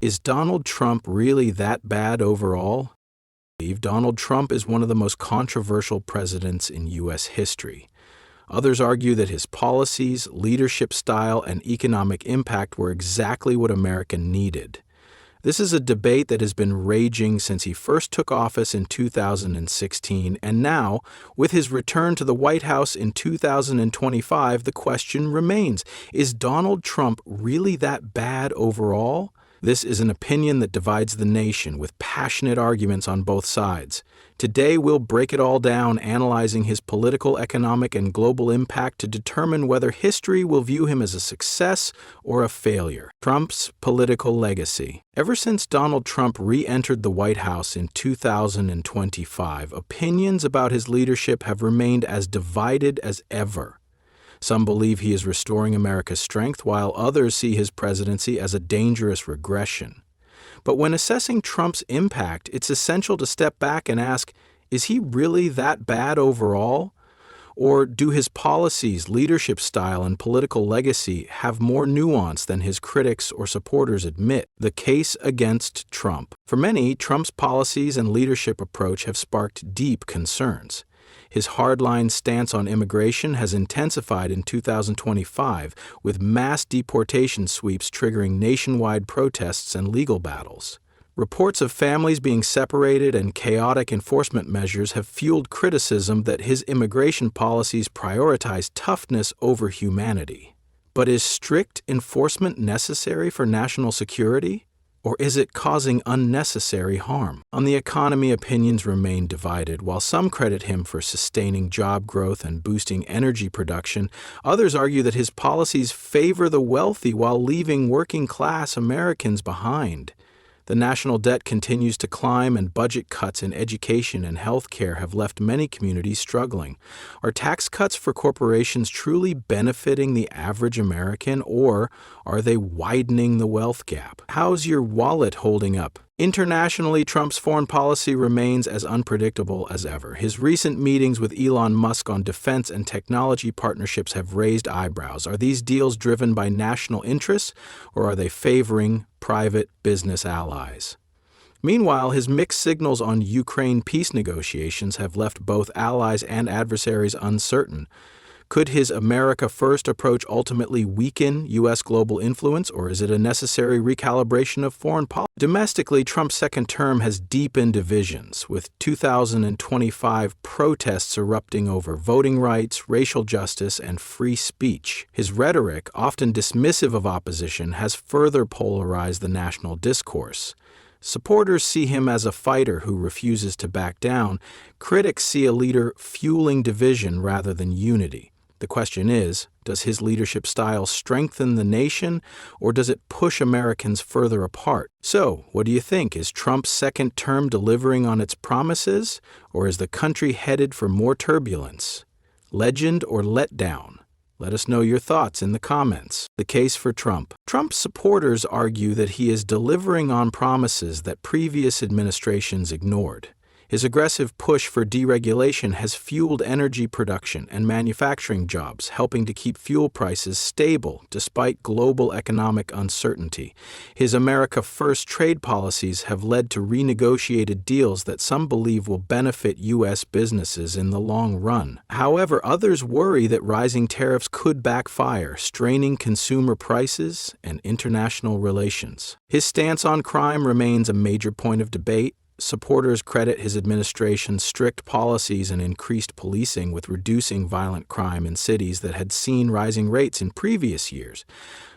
Is Donald Trump really that bad overall? Donald Trump is one of the most controversial presidents in U.S. history. Others argue that his policies, leadership style, and economic impact were exactly what America needed. This is a debate that has been raging since he first took office in 2016, and now, with his return to the White House in 2025, the question remains, is Donald Trump really that bad overall? This is an opinion that divides the nation, with passionate arguments on both sides. Today, we'll break it all down, analyzing his political, economic, and global impact to determine whether history will view him as a success or a failure. Trump's political legacy. Ever since Donald Trump re-entered the White House in 2025, opinions about his leadership have remained as divided as ever. Some believe he is restoring America's strength, while others see his presidency as a dangerous regression. But when assessing Trump's impact, it's essential to step back and ask, is he really that bad overall? Or do his policies, leadership style, and political legacy have more nuance than his critics or supporters admit? The case against Trump. For many, Trump's policies and leadership approach have sparked deep concerns. His hardline stance on immigration has intensified in 2025, with mass deportation sweeps triggering nationwide protests and legal battles. Reports of families being separated and chaotic enforcement measures have fueled criticism that his immigration policies prioritize toughness over humanity. But is strict enforcement necessary for national security? Or is it causing unnecessary harm? On the economy, opinions remain divided. While some credit him for sustaining job growth and boosting energy production, others argue that his policies favor the wealthy while leaving working-class Americans behind. The national debt continues to climb, and budget cuts in education and health care have left many communities struggling. Are tax cuts for corporations truly benefiting the average American, or are they widening the wealth gap? How's your wallet holding up? Internationally, Trump's foreign policy remains as unpredictable as ever. His recent meetings with Elon Musk on defense and technology partnerships have raised eyebrows. Are these deals driven by national interests, or are they favoring private business allies? Meanwhile, his mixed signals on Ukraine peace negotiations have left both allies and adversaries uncertain. Could his America First approach ultimately weaken U.S. global influence, or is it a necessary recalibration of foreign policy? Domestically, Trump's second term has deepened divisions, with 2025 protests erupting over voting rights, racial justice, and free speech. His rhetoric, often dismissive of opposition, has further polarized the national discourse. Supporters see him as a fighter who refuses to back down. Critics see a leader fueling division rather than unity. The question is, does his leadership style strengthen the nation, or does it push Americans further apart? So, what do you think? Is Trump's second term delivering on its promises, or is the country headed for more turbulence? Legend or letdown? Let us know your thoughts in the comments. The case for Trump. Trump's supporters argue that he is delivering on promises that previous administrations ignored. His aggressive push for deregulation has fueled energy production and manufacturing jobs, helping to keep fuel prices stable despite global economic uncertainty. His America First trade policies have led to renegotiated deals that some believe will benefit U.S. businesses in the long run. However, others worry that rising tariffs could backfire, straining consumer prices and international relations. His stance on crime remains a major point of debate. Supporters credit his administration's strict policies and increased policing with reducing violent crime in cities that had seen rising rates in previous years.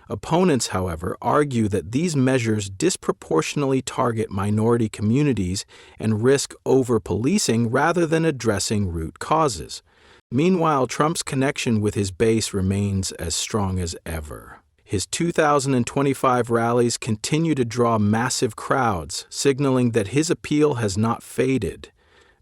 Opponents, however, argue that these measures disproportionately target minority communities and risk over-policing rather than addressing root causes. Meanwhile, Trump's connection with his base remains as strong as ever. His 2025 rallies continue to draw massive crowds, signaling that his appeal has not faded.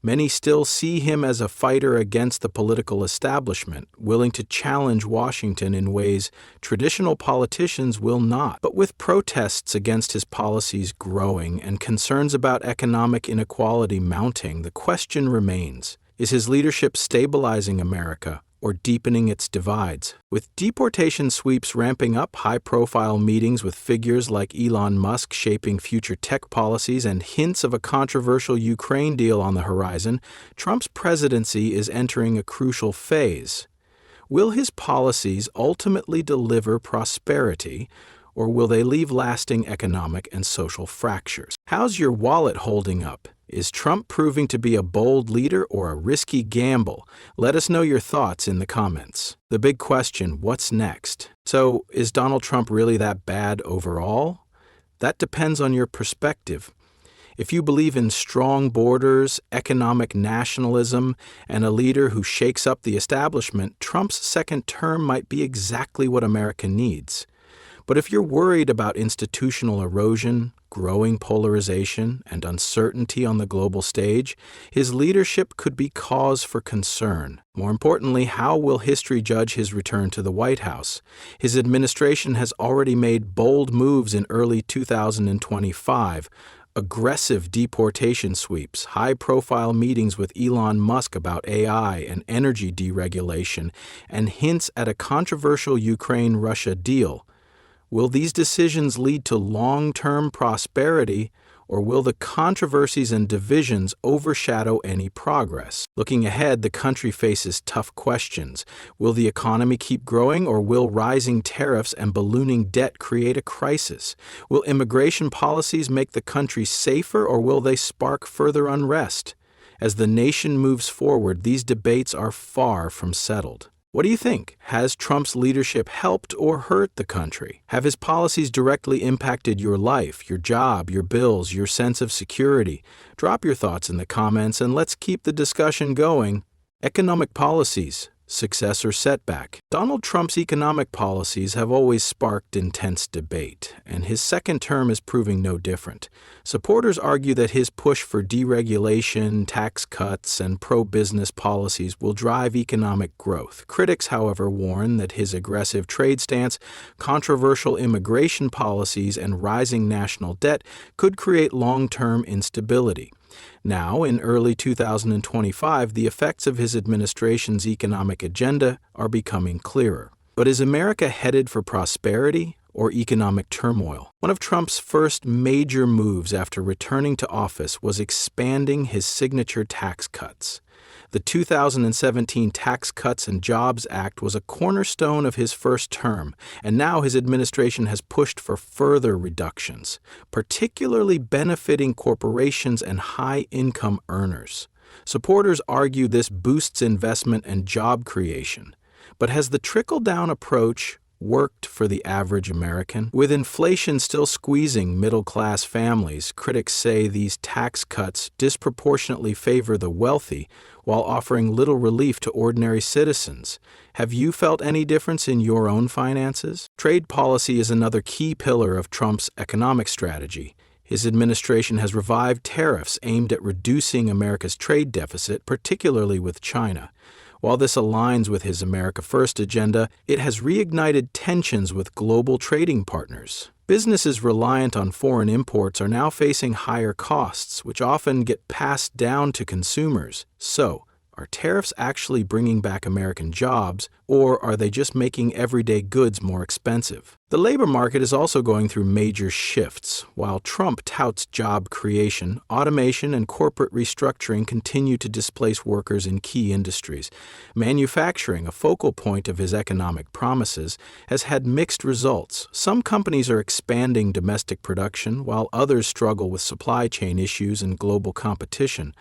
Many still see him as a fighter against the political establishment, willing to challenge Washington in ways traditional politicians will not. But with protests against his policies growing and concerns about economic inequality mounting, the question remains, is his leadership stabilizing America, or deepening its divides. With deportation sweeps ramping up, high-profile meetings with figures like Elon Musk shaping future tech policies, and hints of a controversial Ukraine deal on the horizon, Trump's presidency is entering a crucial phase. Will his policies ultimately deliver prosperity, or will they leave lasting economic and social fractures? How's your wallet holding up? Is Trump proving to be a bold leader or a risky gamble? Let us know your thoughts in the comments. The big question, what's next? So, is Donald Trump really that bad overall? That depends on your perspective. If you believe in strong borders, economic nationalism, and a leader who shakes up the establishment, Trump's second term might be exactly what America needs. But if you're worried about institutional erosion, growing polarization, and uncertainty on the global stage, his leadership could be cause for concern. More importantly, how will history judge his return to the White House? His administration has already made bold moves in early 2025. Aggressive deportation sweeps, high-profile meetings with Elon Musk about AI and energy deregulation, and hints at a controversial Ukraine-Russia deal. Will these decisions lead to long-term prosperity, or will the controversies and divisions overshadow any progress? Looking ahead, the country faces tough questions. Will the economy keep growing, or will rising tariffs and ballooning debt create a crisis? Will immigration policies make the country safer, or will they spark further unrest? As the nation moves forward, these debates are far from settled. What do you think? Has Trump's leadership helped or hurt the country? Have his policies directly impacted your life, your job, your bills, your sense of security? Drop your thoughts in the comments and let's keep the discussion going. Economic policies. Success or setback? Donald Trump's economic policies have always sparked intense debate, and his second term is proving no different. Supporters argue that his push for deregulation, tax cuts, and pro-business policies will drive economic growth. Critics, however, warn that his aggressive trade stance, controversial immigration policies, and rising national debt could create long-term instability. Now, in early 2025, the effects of his administration's economic agenda are becoming clearer. But is America headed for prosperity or economic turmoil? One of Trump's first major moves after returning to office was expanding his signature tax cuts. The 2017 Tax Cuts and Jobs Act was a cornerstone of his first term, and now his administration has pushed for further reductions, particularly benefiting corporations and high-income earners. Supporters argue this boosts investment and job creation. But has the trickle-down approach worked for the average American? With inflation still squeezing middle-class families, critics say these tax cuts disproportionately favor the wealthy while offering little relief to ordinary citizens. Have you felt any difference in your own finances? Trade policy is another key pillar of Trump's economic strategy. His administration has revived tariffs aimed at reducing America's trade deficit, particularly with China. While this aligns with his America First agenda, it has reignited tensions with global trading partners. Businesses reliant on foreign imports are now facing higher costs, which often get passed down to consumers. So, are tariffs actually bringing back American jobs, or are they just making everyday goods more expensive? The labor market is also going through major shifts. While Trump touts job creation, automation and corporate restructuring continue to displace workers in key industries. Manufacturing, a focal point of his economic promises, has had mixed results. Some companies are expanding domestic production, while others struggle with supply chain issues and global competition.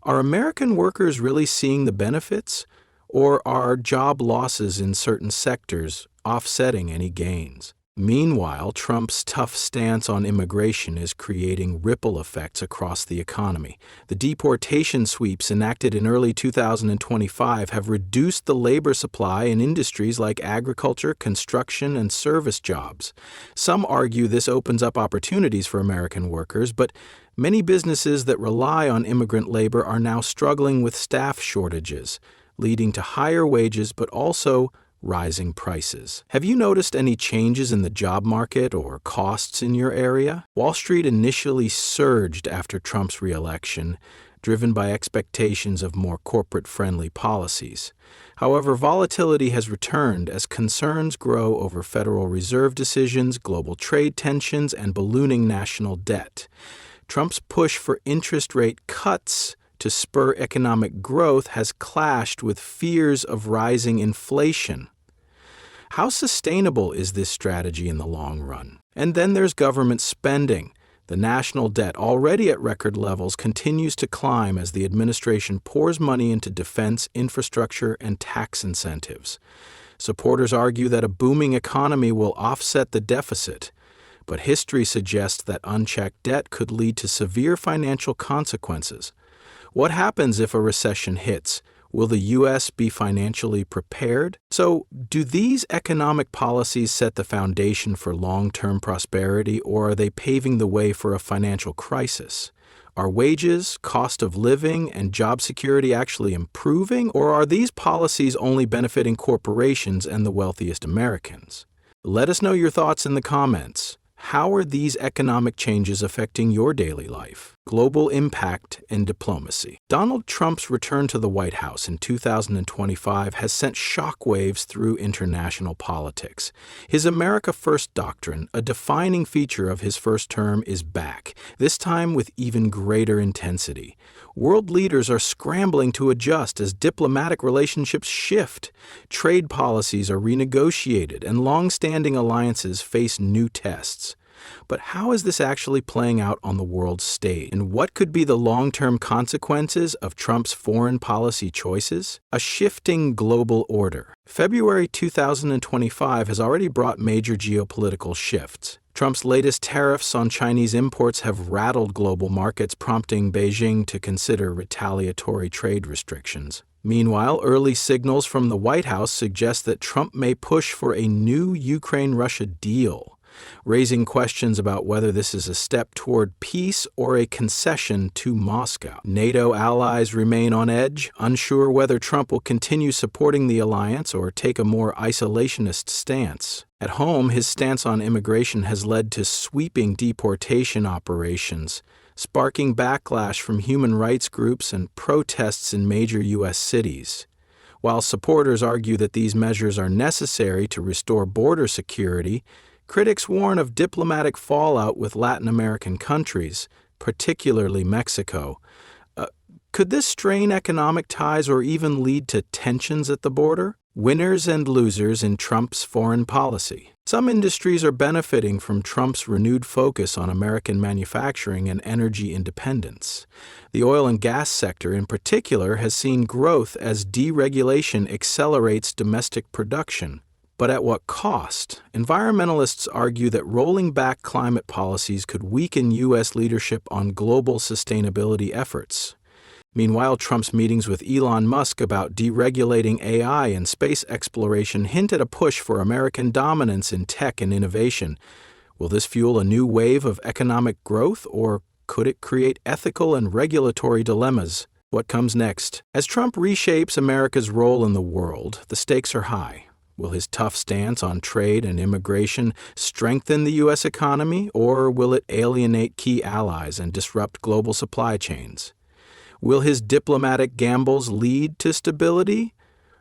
Are American workers really seeing the benefits, or are job losses in certain sectors offsetting any gains? Meanwhile, Trump's tough stance on immigration is creating ripple effects across the economy. The deportation sweeps enacted in early 2025 have reduced the labor supply in industries like agriculture, construction, and service jobs. Some argue this opens up opportunities for American workers, but many businesses that rely on immigrant labor are now struggling with staff shortages, leading to higher wages but also rising prices. Have you noticed any changes in the job market or costs in your area? Wall Street initially surged after Trump's re-election, driven by expectations of more corporate-friendly policies. However, volatility has returned as concerns grow over Federal Reserve decisions, global trade tensions, and ballooning national debt. Trump's push for interest rate cuts to spur economic growth has clashed with fears of rising inflation. How sustainable is this strategy in the long run? And then there's government spending. The national debt, already at record levels, continues to climb as the administration pours money into defense, infrastructure, and tax incentives. Supporters argue that a booming economy will offset the deficit, but history suggests that unchecked debt could lead to severe financial consequences. What happens if a recession hits? Will the U.S. be financially prepared? So, do these economic policies set the foundation for long-term prosperity, or are they paving the way for a financial crisis? Are wages, cost of living, and job security actually improving, or are these policies only benefiting corporations and the wealthiest Americans? Let us know your thoughts in the comments. How are these economic changes affecting your daily life? Global impact and diplomacy. Donald Trump's return to the White House in 2025 has sent shockwaves through international politics. His America First doctrine, a defining feature of his first term, is back, this time with even greater intensity. World leaders are scrambling to adjust as diplomatic relationships shift. Trade policies are renegotiated, and long-standing alliances face new tests. But how is this actually playing out on the world stage? And what could be the long-term consequences of Trump's foreign policy choices? A shifting global order. February 2025 has already brought major geopolitical shifts. Trump's latest tariffs on Chinese imports have rattled global markets, prompting Beijing to consider retaliatory trade restrictions. Meanwhile, early signals from the White House suggest that Trump may push for a new Ukraine-Russia deal, raising questions about whether this is a step toward peace or a concession to Moscow. NATO allies remain on edge, unsure whether Trump will continue supporting the alliance or take a more isolationist stance. At home, his stance on immigration has led to sweeping deportation operations, sparking backlash from human rights groups and protests in major U.S. cities. While supporters argue that these measures are necessary to restore border security, critics warn of diplomatic fallout with Latin American countries, particularly Mexico. Could this strain economic ties or even lead to tensions at the border? Winners and losers in Trump's foreign policy. Some industries are benefiting from Trump's renewed focus on American manufacturing and energy independence. The oil and gas sector in particular has seen growth as deregulation accelerates domestic production. But at what cost? Environmentalists argue that rolling back climate policies could weaken U.S. leadership on global sustainability efforts. Meanwhile, Trump's meetings with Elon Musk about deregulating AI and space exploration hint at a push for American dominance in tech and innovation. Will this fuel a new wave of economic growth, or could it create ethical and regulatory dilemmas? What comes next? As Trump reshapes America's role in the world, the stakes are high. Will his tough stance on trade and immigration strengthen the U.S. economy, or will it alienate key allies and disrupt global supply chains? Will his diplomatic gambles lead to stability,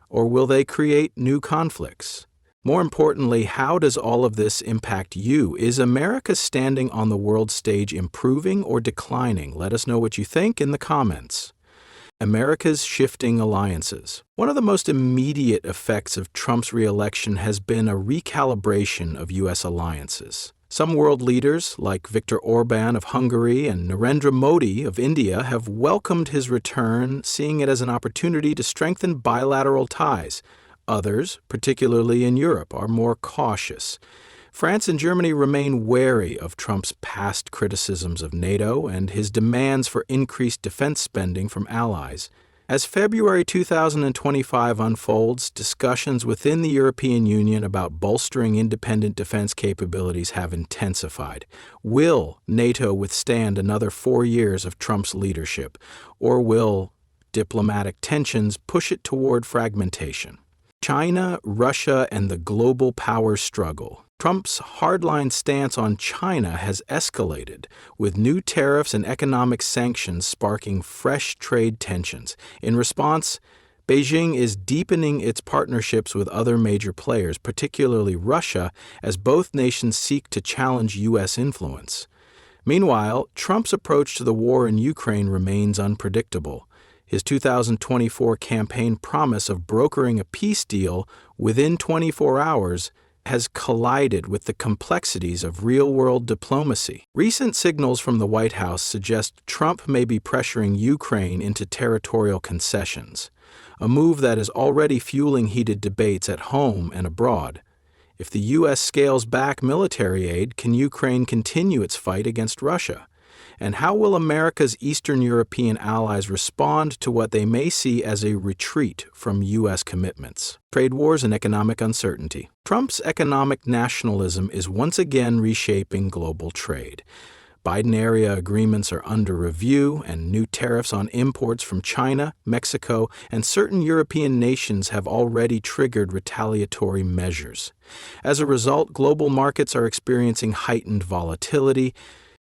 or will they create new conflicts? More importantly, how does all of this impact you? Is America's standing on the world stage improving or declining? Let us know what you think in the comments. America's shifting alliances. One of the most immediate effects of Trump's re-election has been a recalibration of U.S. alliances. Some world leaders, like Viktor Orban of Hungary and Narendra Modi of India, have welcomed his return, seeing it as an opportunity to strengthen bilateral ties. Others, particularly in Europe, are more cautious. France and Germany remain wary of Trump's past criticisms of NATO and his demands for increased defense spending from allies. As February 2025 unfolds, discussions within the European Union about bolstering independent defense capabilities have intensified. Will NATO withstand another 4 years of Trump's leadership, or will diplomatic tensions push it toward fragmentation? China, Russia, and the global power struggle. Trump's hardline stance on China has escalated, with new tariffs and economic sanctions sparking fresh trade tensions. In response, Beijing is deepening its partnerships with other major players, particularly Russia, as both nations seek to challenge U.S. influence. Meanwhile, Trump's approach to the war in Ukraine remains unpredictable. His 2024 campaign promise of brokering a peace deal within 24 hours has collided with the complexities of real-world diplomacy. Recent signals from the White House suggest Trump may be pressuring Ukraine into territorial concessions, a move that is already fueling heated debates at home and abroad. If the U.S. scales back military aid, can Ukraine continue its fight against Russia? And how will America's Eastern European allies respond to what they may see as a retreat from U.S. commitments? Trade wars and economic uncertainty. Trump's economic nationalism is once again reshaping global trade. Biden-era agreements are under review, and new tariffs on imports from China, Mexico, and certain European nations have already triggered retaliatory measures. As a result, global markets are experiencing heightened volatility.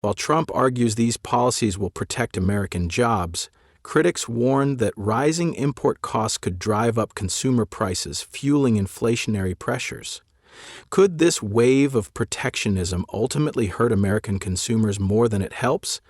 While Trump argues these policies will protect American jobs, critics warn that rising import costs could drive up consumer prices, fueling inflationary pressures. Could this wave of protectionism ultimately hurt American consumers more than it helps?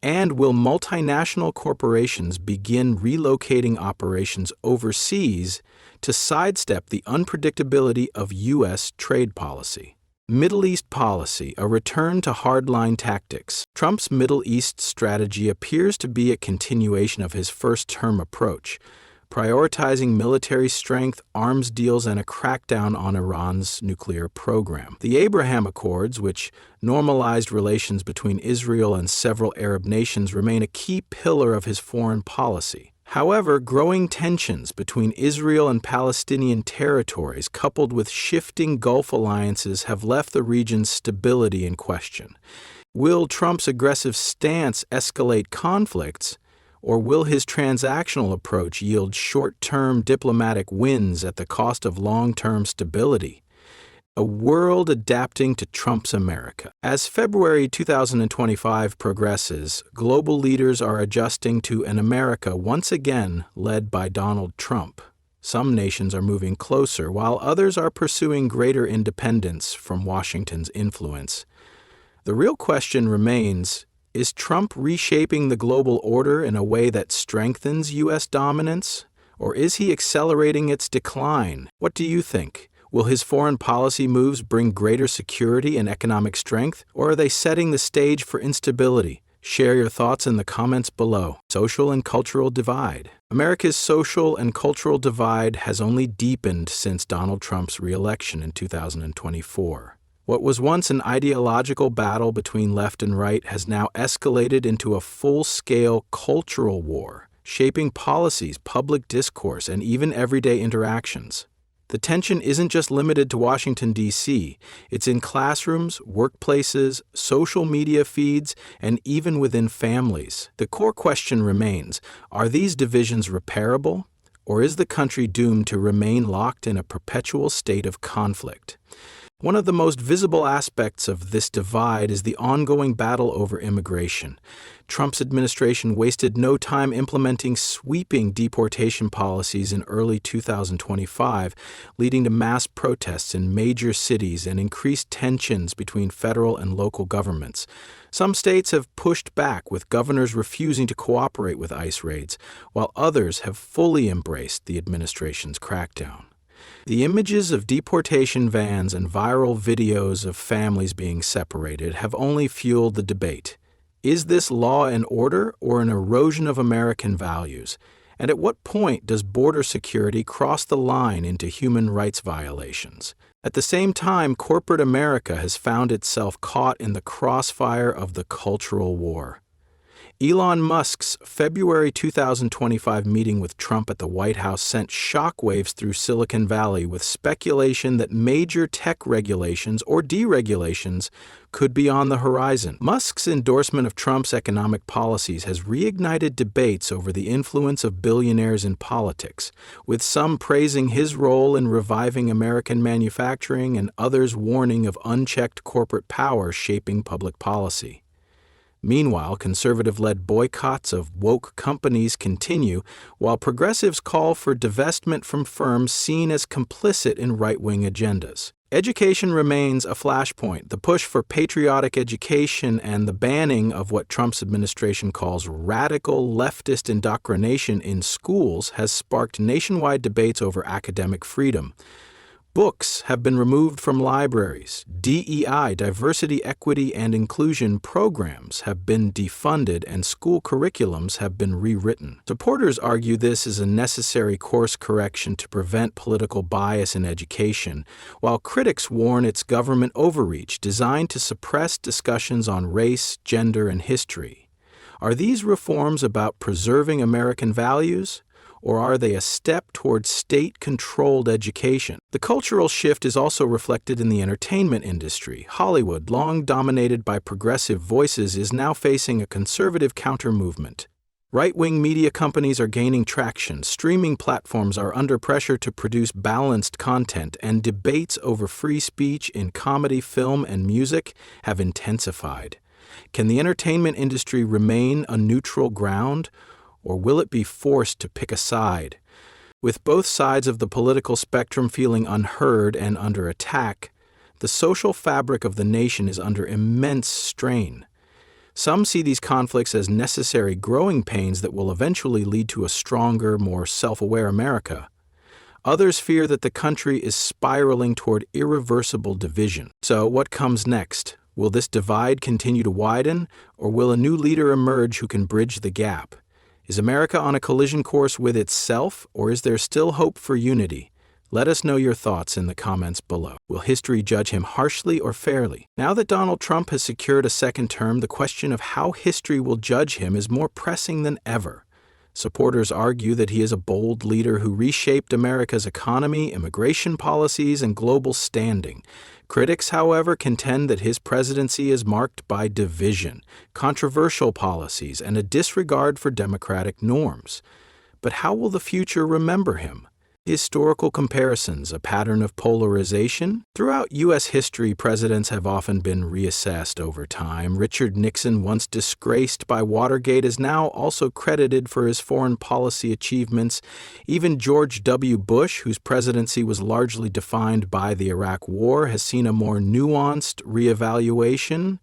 And will multinational corporations begin relocating operations overseas to sidestep the unpredictability of U.S. trade policy? Middle East policy, a return to hardline tactics. Trump's Middle East strategy appears to be a continuation of his first-term approach, prioritizing military strength, arms deals, and a crackdown on Iran's nuclear program. The Abraham Accords, which normalized relations between Israel and several Arab nations, remain a key pillar of his foreign policy. However, growing tensions between Israel and Palestinian territories, coupled with shifting Gulf alliances, have left the region's stability in question. Will Trump's aggressive stance escalate conflicts, or will his transactional approach yield short-term diplomatic wins at the cost of long-term stability? A world adapting to Trump's America. As February 2025 progresses, global leaders are adjusting to an America once again led by Donald Trump. Some nations are moving closer, while others are pursuing greater independence from Washington's influence. The real question remains, is Trump reshaping the global order in a way that strengthens U.S. dominance, or is he accelerating its decline? What do you think? Will his foreign policy moves bring greater security and economic strength, or are they setting the stage for instability? Share your thoughts in the comments below. Social and cultural divide. America's social and cultural divide has only deepened since Donald Trump's re-election in 2024. What was once an ideological battle between left and right has now escalated into a full-scale cultural war, shaping policies, public discourse, and even everyday interactions. The tension isn't just limited to Washington, D.C. It's in classrooms, workplaces, social media feeds, and even within families. The core question remains, are these divisions repairable, or is the country doomed to remain locked in a perpetual state of conflict? One of the most visible aspects of this divide is the ongoing battle over immigration. Trump's administration wasted no time implementing sweeping deportation policies in early 2025, leading to mass protests in major cities and increased tensions between federal and local governments. Some states have pushed back, with governors refusing to cooperate with ICE raids, while others have fully embraced the administration's crackdown. The images of deportation vans and viral videos of families being separated have only fueled the debate. Is this law and order or an erosion of American values? And at what point does border security cross the line into human rights violations? At the same time, corporate America has found itself caught in the crossfire of the cultural war. Elon Musk's February 2025 meeting with Trump at the White House sent shockwaves through Silicon Valley, with speculation that major tech regulations or deregulations could be on the horizon. Musk's endorsement of Trump's economic policies has reignited debates over the influence of billionaires in politics, with some praising his role in reviving American manufacturing and others warning of unchecked corporate power shaping public policy. Meanwhile, conservative-led boycotts of woke companies continue, while progressives call for divestment from firms seen as complicit in right-wing agendas. Education remains a flashpoint. The push for patriotic education and the banning of what Trump's administration calls radical leftist indoctrination in schools has sparked nationwide debates over academic freedom. Books have been removed from libraries. DEI, diversity, equity, and inclusion programs have been defunded, and school curriculums have been rewritten. Supporters argue this is a necessary course correction to prevent political bias in education, while critics warn it's government overreach designed to suppress discussions on race, gender, and history. Are these reforms about preserving American values? Or are they a step towards state-controlled education? The cultural shift is also reflected in the entertainment industry. Hollywood, long dominated by progressive voices, is now facing a conservative counter-movement. Right-wing media companies are gaining traction, streaming platforms are under pressure to produce balanced content, and debates over free speech in comedy, film, and music have intensified. Can the entertainment industry remain a neutral ground? Or will it be forced to pick a side? With both sides of the political spectrum feeling unheard and under attack, the social fabric of the nation is under immense strain. Some see these conflicts as necessary growing pains that will eventually lead to a stronger, more self-aware America. Others fear that the country is spiraling toward irreversible division. So what comes next? Will this divide continue to widen, or will a new leader emerge who can bridge the gap? Is America on a collision course with itself, or is there still hope for unity? Let us know your thoughts in the comments below. Will history judge him harshly or fairly? Now that Donald Trump has secured a second term, the question of how history will judge him is more pressing than ever. Supporters argue that he is a bold leader who reshaped America's economy, immigration policies, and global standing. Critics, however, contend that his presidency is marked by division, controversial policies, and a disregard for democratic norms. But how will the future remember him? Historical comparisons, a pattern of polarization? Throughout U.S. history, presidents have often been reassessed over time. Richard Nixon, once disgraced by Watergate, is now also credited for his foreign policy achievements. Even George W. Bush, whose presidency was largely defined by the Iraq War, has seen a more nuanced reevaluation.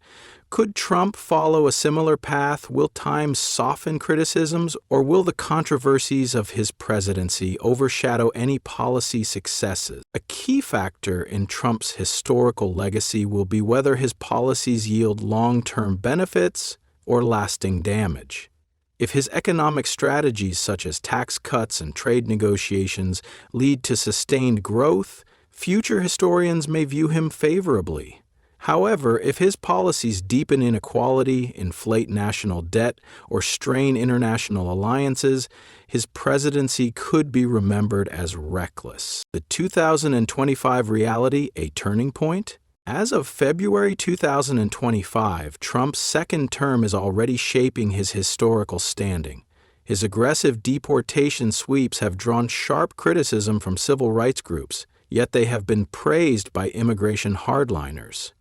Could Trump follow a similar path? Will time soften criticisms, or will the controversies of his presidency overshadow any policy successes? A key factor in Trump's historical legacy will be whether his policies yield long-term benefits or lasting damage. If his economic strategies such as tax cuts and trade negotiations lead to sustained growth, future historians may view him favorably. However, if his policies deepen inequality, inflate national debt, or strain international alliances, his presidency could be remembered as reckless. The 2025 reality, a turning point? As of February 2025, Trump's second term is already shaping his historical standing. His aggressive deportation sweeps have drawn sharp criticism from civil rights groups, yet they have been praised by immigration hardliners.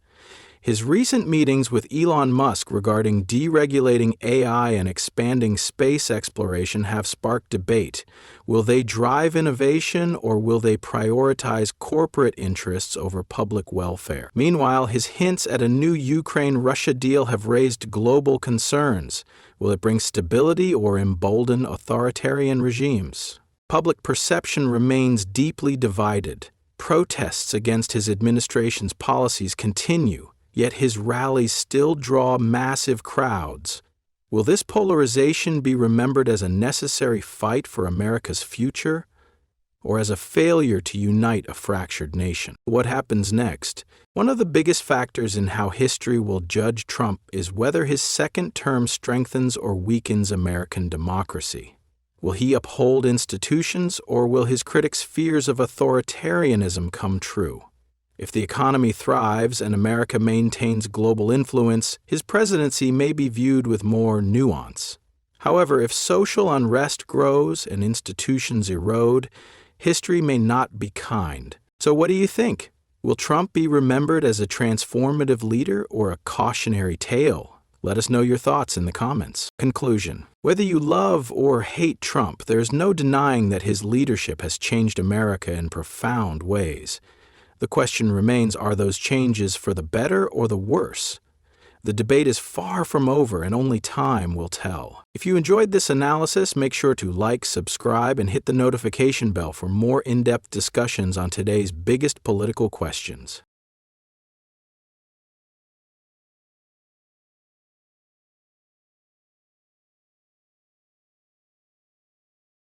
His recent meetings with Elon Musk regarding deregulating AI and expanding space exploration have sparked debate. Will they drive innovation, or will they prioritize corporate interests over public welfare? Meanwhile, his hints at a new Ukraine-Russia deal have raised global concerns. Will it bring stability or embolden authoritarian regimes? Public perception remains deeply divided. Protests against his administration's policies continue, yet his rallies still draw massive crowds. Will this polarization be remembered as a necessary fight for America's future, or as a failure to unite a fractured nation? What happens next? One of the biggest factors in how history will judge Trump is whether his second term strengthens or weakens American democracy. Will he uphold institutions, or will his critics' fears of authoritarianism come true? If the economy thrives and America maintains global influence, his presidency may be viewed with more nuance. However, if social unrest grows and institutions erode, history may not be kind. So what do you think? Will Trump be remembered as a transformative leader or a cautionary tale? Let us know your thoughts in the comments. Conclusion. Whether you love or hate Trump, there's no denying that his leadership has changed America in profound ways. The question remains, are those changes for the better or the worse? The debate is far from over, and only time will tell. If you enjoyed this analysis, make sure to like, subscribe, and hit the notification bell for more in-depth discussions on today's biggest political questions.